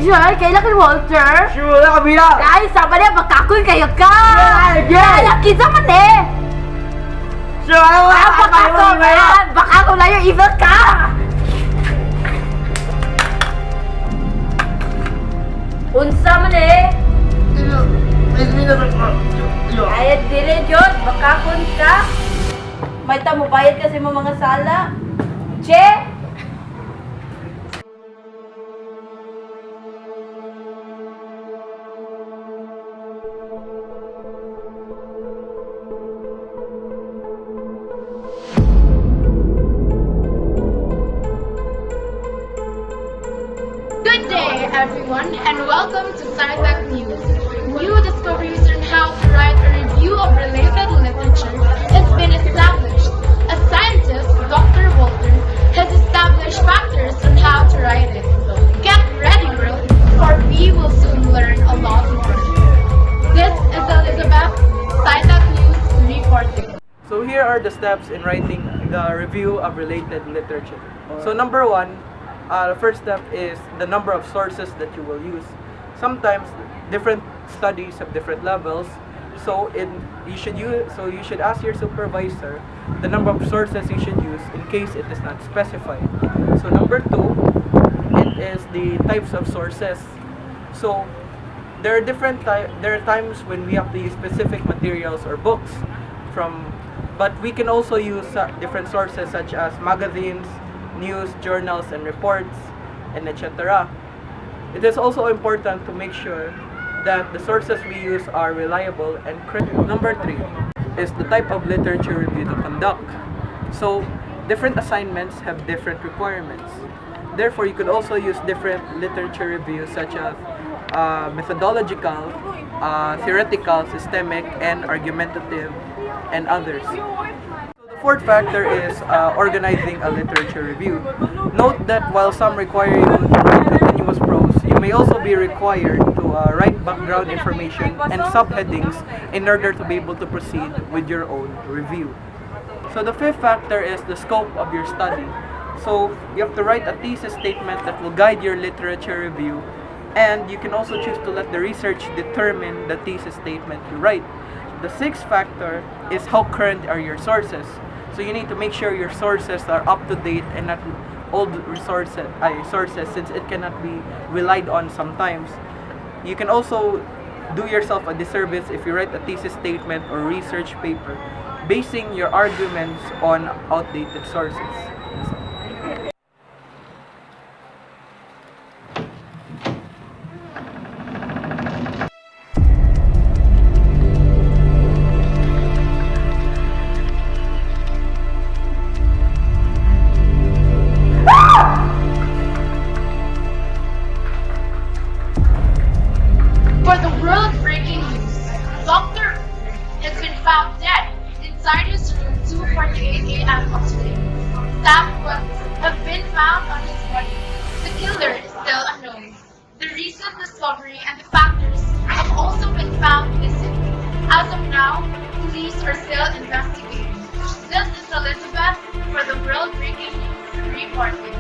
Sure, kailan kay Walter? Sure na kami na! Guys, sama niya, magkakoy kayo ka! Yeah! Kaya kita man eh! Sure, ano Ah, baka ko man! Baka ko lang yung evil ka! Unsa man eh! Ayat dili, Diyos! Baka kun ka! May tamo bayad kasi mo mga sala! Che! Good day, everyone, and welcome to SciTech News. New discoveries on how to write a review of related literature has been established. A scientist, Dr. Walter, has established factors on how to write it. Get ready, world, for we will soon learn a lot more. This is Elizabeth, SciTech News reporting. So here are the steps in writing the review of related literature. So number one, the first step is the number of sources that you will use. Sometimes different studies have different levels, so you should ask your supervisor the number of sources you should use in case it is not specified. So number two, it is the types of sources. So there are times when we have to use specific materials or books but we can also use different sources such as magazines, news, journals, and reports, and etc. It is also important to make sure that the sources we use are reliable and credible. Number three is the type of literature review to conduct. So different assignments have different requirements. Therefore, you could also use different literature reviews such as methodological, theoretical, systemic, and argumentative, and others. So the fourth factor is organizing a literature review. Note that while some require you to write continuous prose, you may also be required to write background information and subheadings in order to be able to proceed with your own review. So the fifth factor is the scope of your study. So you have to write a thesis statement that will guide your literature review, and you can also choose to let the research determine the thesis statement you write. The sixth factor is how current are your sources. So you need to make sure your sources are up to date and not old sources, since it cannot be relied on sometimes. You can also do yourself a disservice if you write a thesis statement or research paper basing your arguments on outdated sources. For the world-breaking news, Dr. has been found dead inside his room 2:48 a.m. of today. Stab wounds have been found on his body. The killer is still unknown. The recent discovery and the factors have also been found missing. As of now, police are still investigating. This is Elizabeth for the world-breaking news reporting.